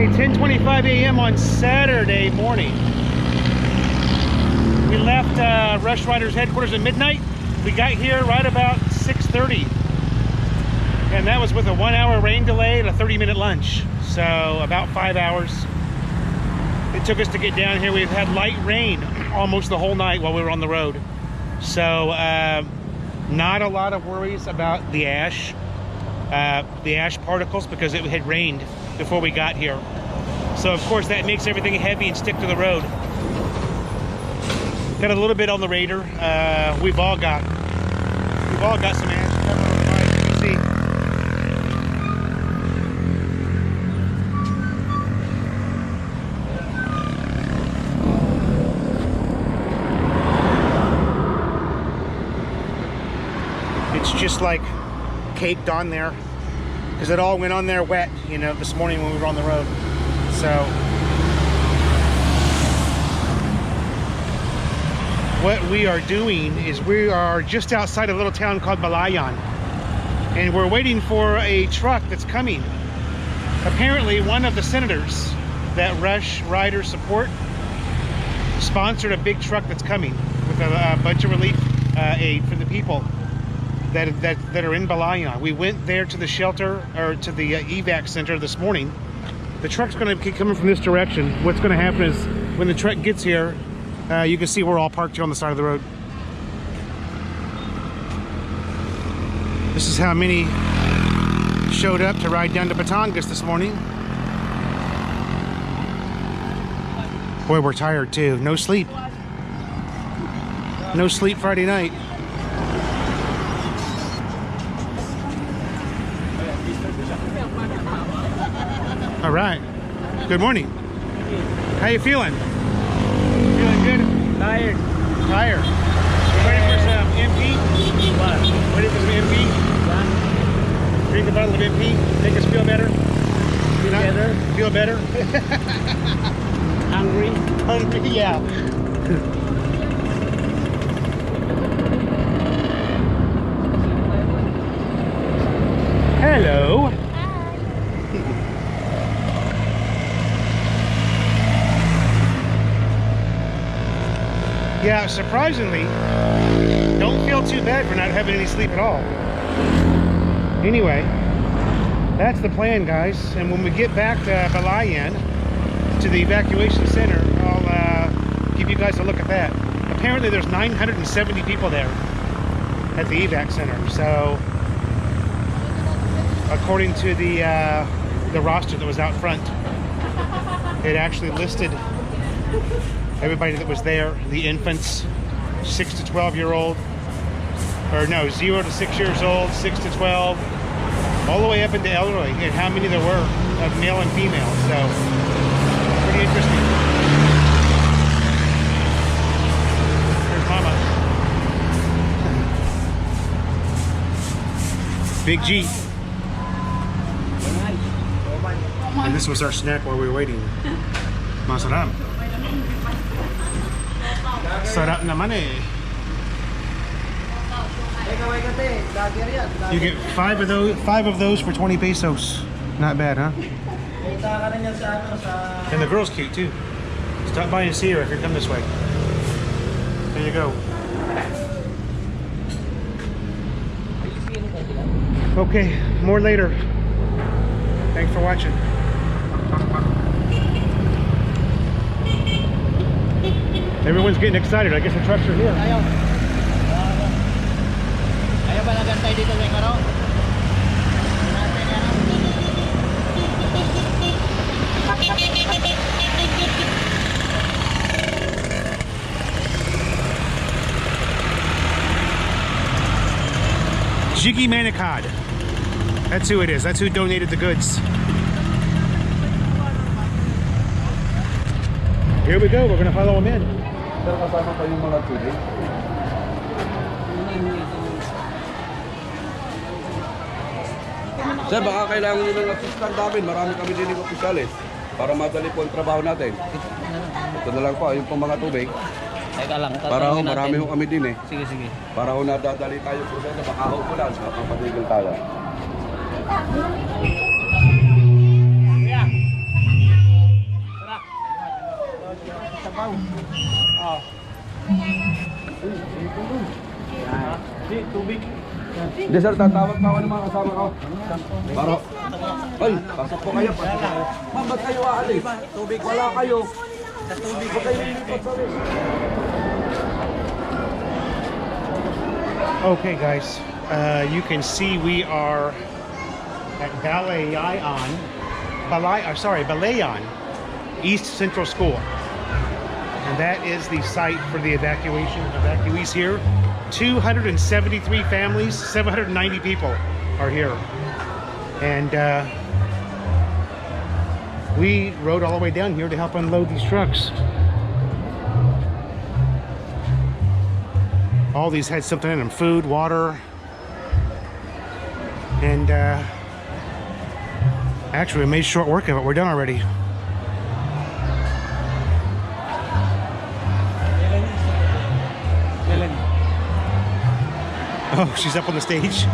Okay, 10:25 a.m. on Saturday morning. We left Rush Riders headquarters at midnight. We got here right about 6:30. And that was with a 1-hour rain delay and a 30-minute lunch. So about 5 hours it took us to get down here. We've had light rain almost the whole night while we were on the road. So not a lot of worries about the ash particles, because it had rained before we got here. So of course that makes everything heavy and stick to the road. Got a little bit on the radar. We've all got some ash cover on the bike, you can see. It's just like caked on there, because it all went on there wet, you know, this morning when we were on the road. So what we are doing is we are just outside a little town called Balayan, and we're waiting for a truck that's coming. Apparently one of the senators that Rush Riders support sponsored a big truck that's coming with a bunch of relief aid for the people that are in Balayan. We went there to the shelter, or to the evac center this morning. The truck's going to keep coming from this direction. What's going to happen is when the truck gets here, you can see we're all parked here on the side of the road. This is how many showed up to ride down to Batangas this morning. Boy, we're tired too. No sleep. No sleep Friday night. All right. Good morning. How you feeling? Feeling good? Tired. Tired. Waiting for some MP? What? Waiting for some MP? Yeah. Drink a bottle of MP. Make us feel better. Feel better. Feel better. Hungry. Hungry, yeah. Hello. Yeah, surprisingly, don't feel too bad for not having any sleep at all. Anyway, that's the plan, guys. And when we get back to Balayan, to the evacuation center, I'll give you guys a look at that. Apparently there's 970 people there at the evac center. So according to the roster that was out front, it actually listed everybody that was there, the infants, 6 to 12-year-old, or no, 0 to 6 years old, 6 to 12, all the way up into elderly, and how many there were of male and female. So pretty interesting. Here's Mama. Big G. And this was our snack while we were waiting. Masarap. Sarap naman eh. You get five of those for 20 pesos. Not bad, huh? And the girl's cute too. Stop by and see her if you come this way. There you go. Okay, more later. Thanks for watching. Everyone's getting excited. I guess the trucks are here. Ayaw ba nagantay dito sa karo? Jiggy Manicod. That's who it is. That's who donated the goods. Here we go. We're going to follow him in. Sir, baka kailangan nyo ng assistant namin. Marami kami din ng opisyalis para madali po ang trabaho natin. Ito na lang po, yung pong mga tubig. Teka lang, Para ho, marami ho kami din eh. Sige, sige. Para ho nadadali tayo po sa baka ho po lang, mapapatigil tayo. Yeah. Hindi sir, tatawag pa ako ng mga kasama ko. Baro. Ay, pasok po kayo. Pasok po. Ma'am, ba't kayo aalis? Tubig. Wala kayo. Sa tubig. Ba't kayo lilipat sa amin? Okay guys, you can see we are at Balayan East Central School. And that is the site for the evacuees here. 273 families, 790 people are here. And we rode all the way down here to help unload these trucks. All these had something in them, food, water, and actually we made short work of it. We're done already. Oh, she's up on the stage.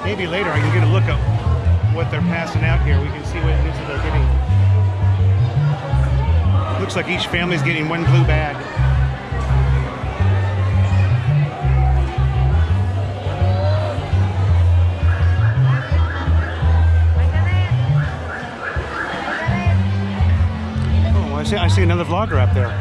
Maybe later I can get a look at what they're passing out here. We can see what it is that they're getting. Looks like each family's getting one blue bag. Oh, I see another vlogger up there.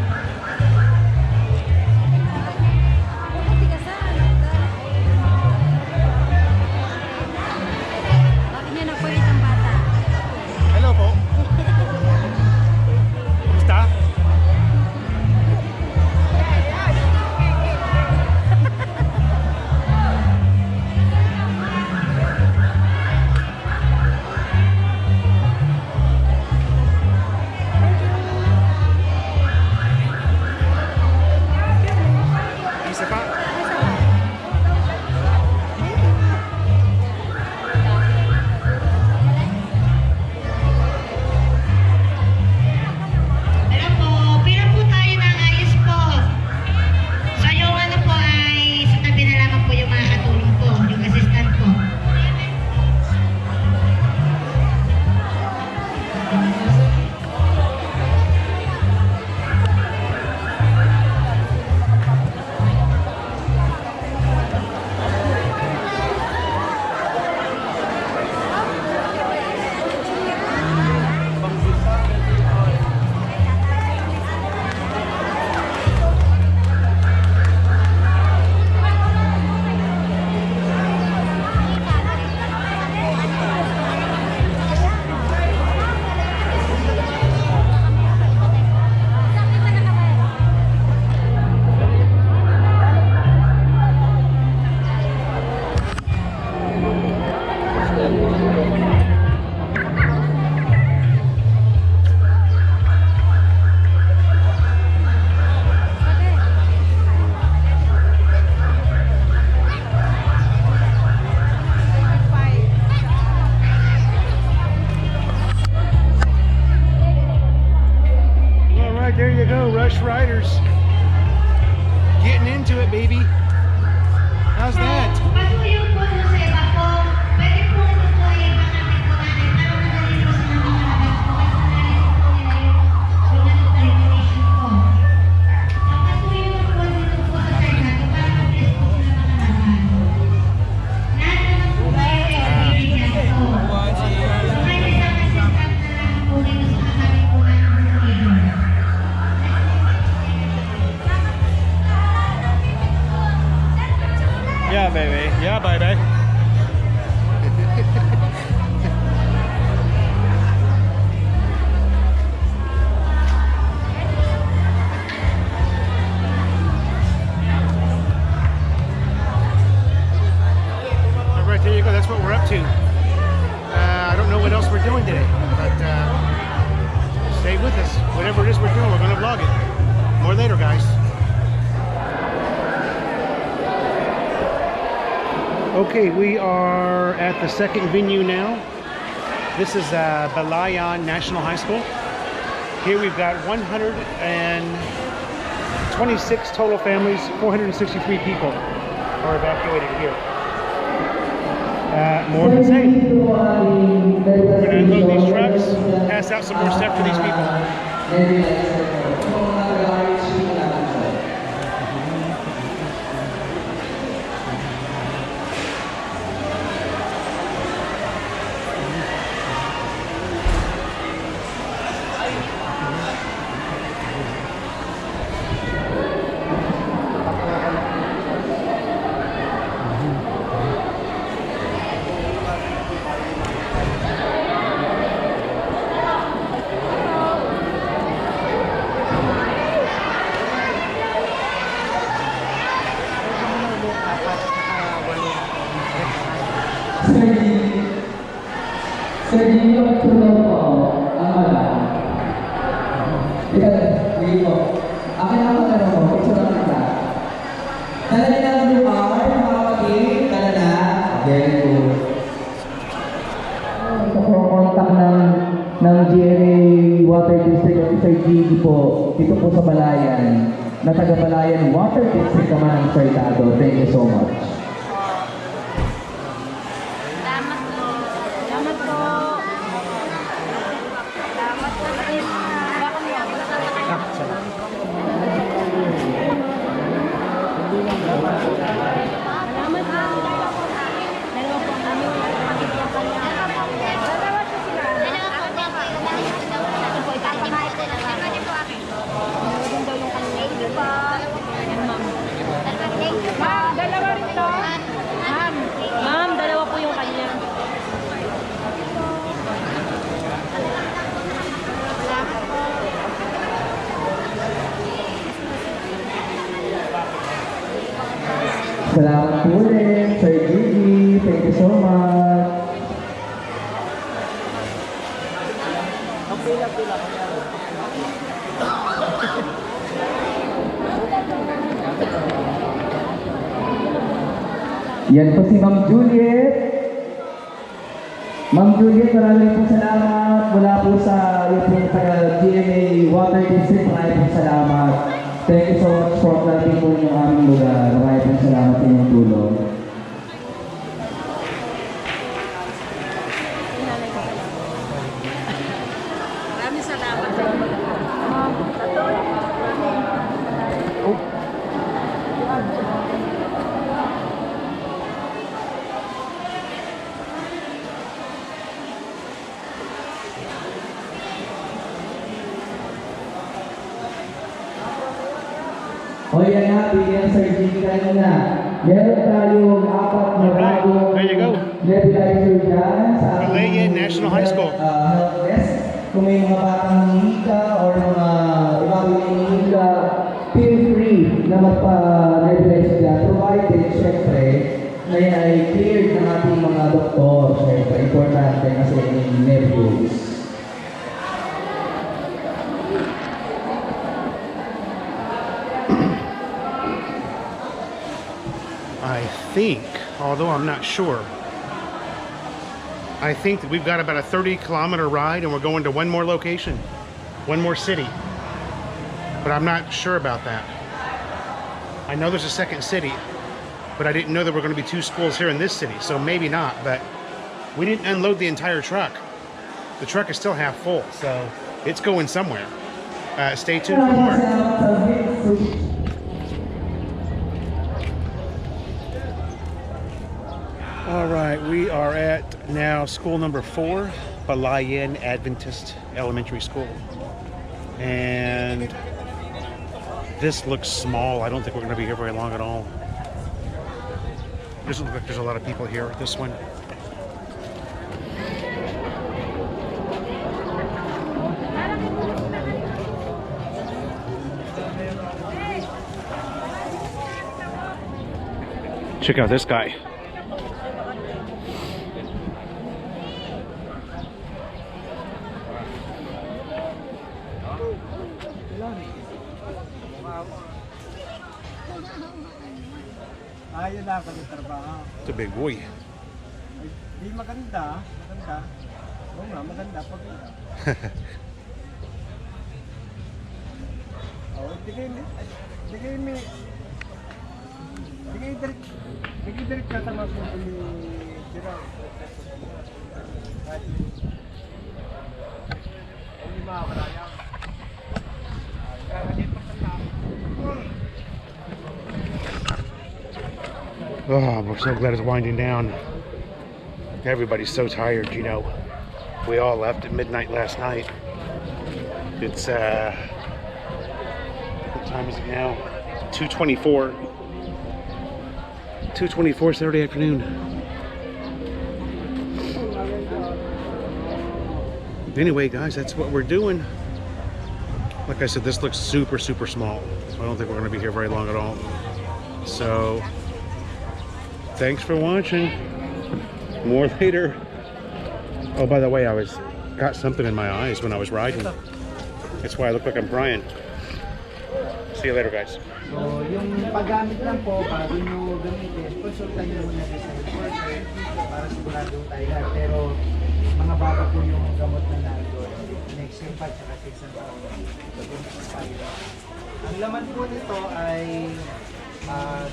we're doing today. But stay with us. Whatever it is we're doing, we're going to vlog it. More later, guys. Okay, we are at the second venue now. This is Balayan National High School. Here we've got 126 total families, 463 people are evacuated here. More of the same. We're going to unload these trucks, pass out some more stuff for these people. Dito po sa Balayan, na taga Balayan Water District naman ang Sortado. Thank you so much. Salamat po. Salamat po. Salamat po. Salamat po. Dalawa po ang kami. Ma'am, dalawa po yung kanya. Salamat po ulit, Sir Gigi. Thank you so much. Yan po si Ma'am Juliet. Ma'am Juliet, maraming po salamat. Mula po sa GMA Water District, maraming po salamat. Thank you so much for planting po yung aming lugar. Maraming po salamat sa inyong tulong. Maraming salamat. O yan na, bigyan Sir Gigi kanina. Meron tayong 4 na bagong There you go. nebulizer dyan sa Balayan National High School. Help desk. Kung may mga batang hihika or mga ibang hihika, feel free na magpa-nebulizer dyan. Provided, syempre, na yan ay cleared ng ating mga doktor. Syempre, importante kasi yung nebulous. I think, although I'm not sure, I think that we've got about a 30-kilometer ride and we're going to one more location, one more city. But I'm not sure about that. I know there's a second city, but I didn't know there were going to be 2 schools here in this city, so maybe not. But we didn't unload the entire truck. The truck is still half full, so it's going somewhere. Stay tuned for more. All right, we are at now school number 4, Balayan Adventist Elementary School. And this looks small. I don't think we're going to be here very long at all. Doesn't look like there's a lot of people here at this one. Check out this guy. Malayo na ako ng trabaho. It's a big boy. Ay, di maganda. Maganda. Oo nga, maganda. Paganda. Oh, di kayo direct ka sa mga punto ni Gerald. Hindi makakala yan. Oh, we're so glad it's winding down. Everybody's so tired, you know. We all left at midnight last night. It's what time is it now? 2:24. 2:24 Saturday afternoon. Anyway, guys, that's what we're doing. Like I said, this looks super small, so I don't think we're going to be here very long at all. So thanks for watching. More later. Oh, by the way, I got something in my eyes when I was riding. That's why I look like I'm crying. See you later, guys. So, yung paggamit lang po, bago nyo gamitin, consultan nyo muna sa reporter para sigurado tayo lahat. Pero mga bago po yung gamot na nandun. Next year pa, tsaka 6 taon. Ang laman po nito ay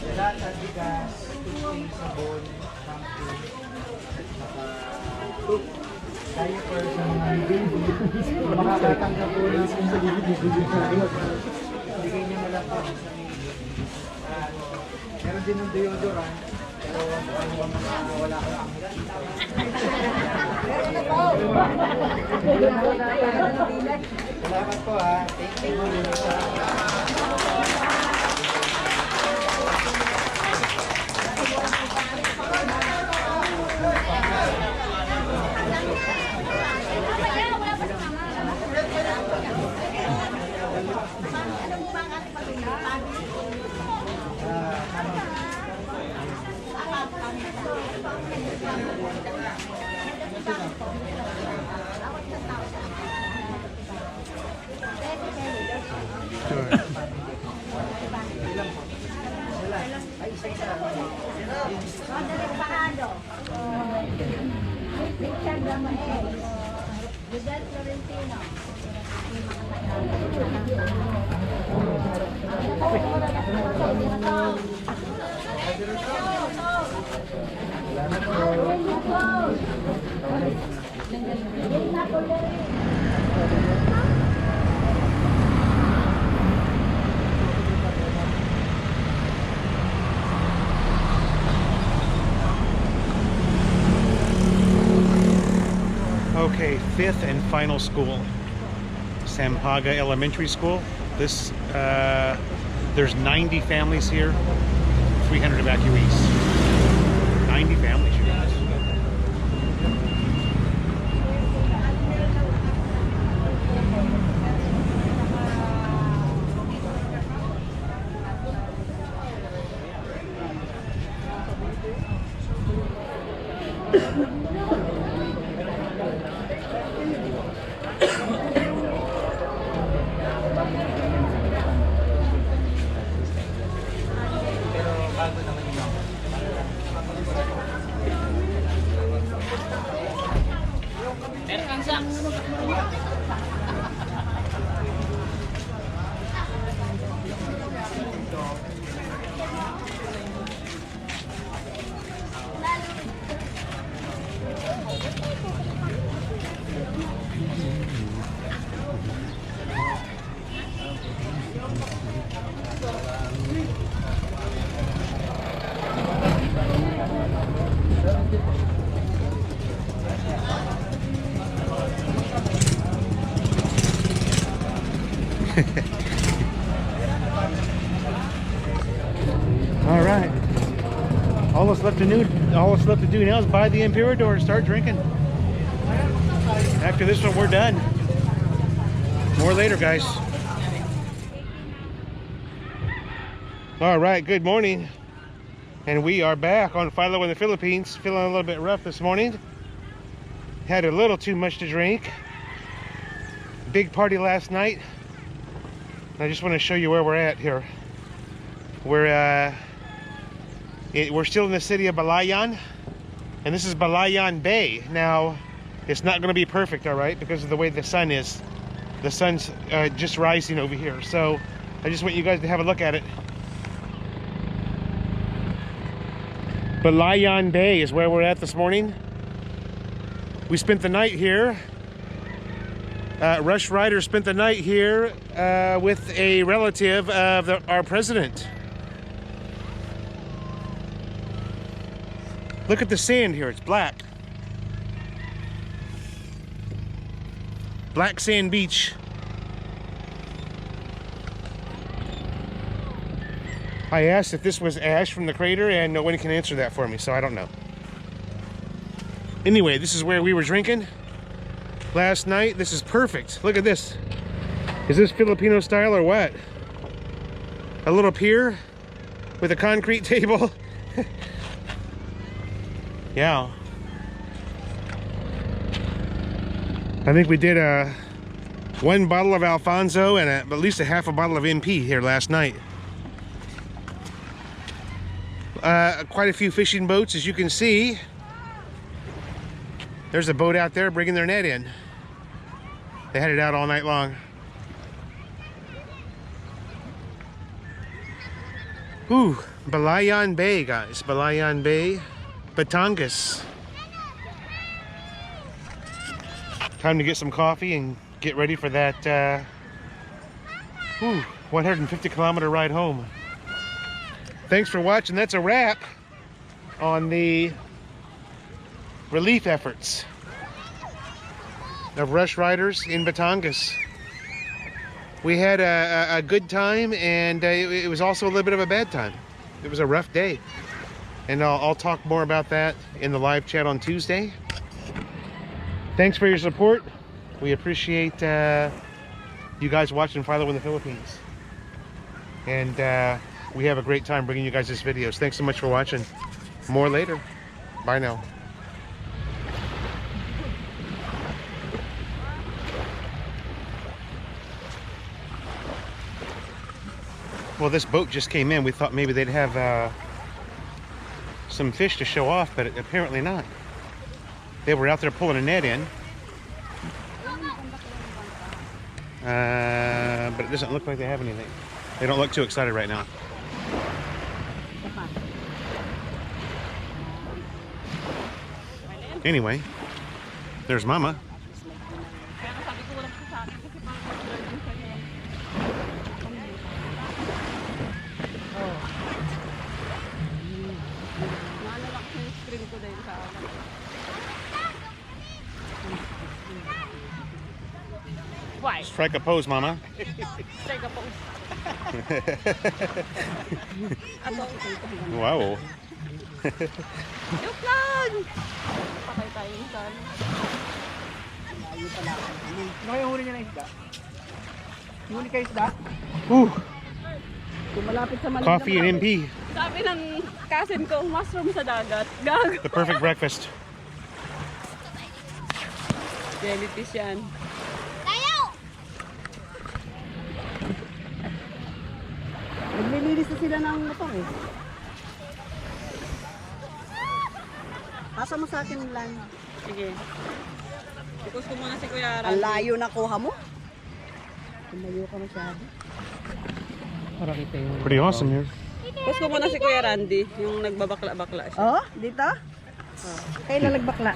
delata, bigas, toothpaste, sabon, shampoo, diaper sa mga baby. Makakatanggap po ng sa bigay niyo na lang po sa meron din ng deodorant. Pero wala ka lang. Salamat po ha. Thank you. Okay, fifth and final school, Sampaga Elementary School. This there's 90 families here, 300 evacuees. 90 families, you guys. All right. All that's left to do now is buy the Imperador and start drinking. After this one, we're done. More later, guys. All right, good morning. And we are back on Philo in the Philippines. Feeling a little bit rough this morning. Had a little too much to drink. Big party last night. I just want to show you where we're at here. We're We're still in the city of Balayan, and this is Balayan Bay. Now, it's not going to be perfect, all right, because of the way the sun is. The sun's just rising over here, so I just want you guys to have a look at it. Balayan Bay is where we're at this morning. We spent the night here. Rush Rider spent the night here with a relative of our president. Look at the sand here, it's black. Black sand beach. I asked if this was ash from the crater, and no one can answer that for me, so I don't know. Anyway, this is where we were drinking last night. This is perfect. Look at this. Is this Filipino style or what? A little pier with a concrete table. Yeah. I think we did one bottle of Alfonso and at least a half a bottle of MP here last night. Quite a few fishing boats, as you can see. There's a boat out there bringing their net in. They had it out all night long. Ooh, Balayan Bay, guys. Balayan Bay, Batangas. Time to get some coffee and get ready for that 150-kilometer ride home. Thanks for watching. That's a wrap on the relief efforts of Rush Riders in Batangas. We had a good time, and it was also a little bit of a bad time. It was a rough day, and I'll talk more about that in the live chat on Tuesday. Thanks for your support. We appreciate you guys watching Philo in the Philippines, and we have a great time bringing you guys these videos. Thanks so much for watching. More later. Bye now. Well, this boat just came in. We thought maybe they'd have some fish to show off, but apparently not. They were out there pulling a net in. But it doesn't look like they have anything. They don't look too excited right now. Anyway, there's Mama. Why? Strike a pose, Mama. Strike a pose. Wow. Joke lang! Patay tayo yung sun. Layo pala. Ano yung huli niya na isda? Huli kayo isda? Ooh, Malapit sa Manila. coffee and MP. Sabi ng cousin ko, mushroom sa dagat. Gago. The perfect breakfast. Jellyfish yan. Naglilinis na sila ng motor eh. Pasa mo sa akin lang. Sige. Ikos ko muna si Kuya Randy. Ang layo na kuha mo. Tumayo ka masyado. Para kita yung... Pretty awesome here. Ikos ko muna si Kuya Randy, yung nagbabakla-bakla siya. Oh, dito? Kailan nagbakla?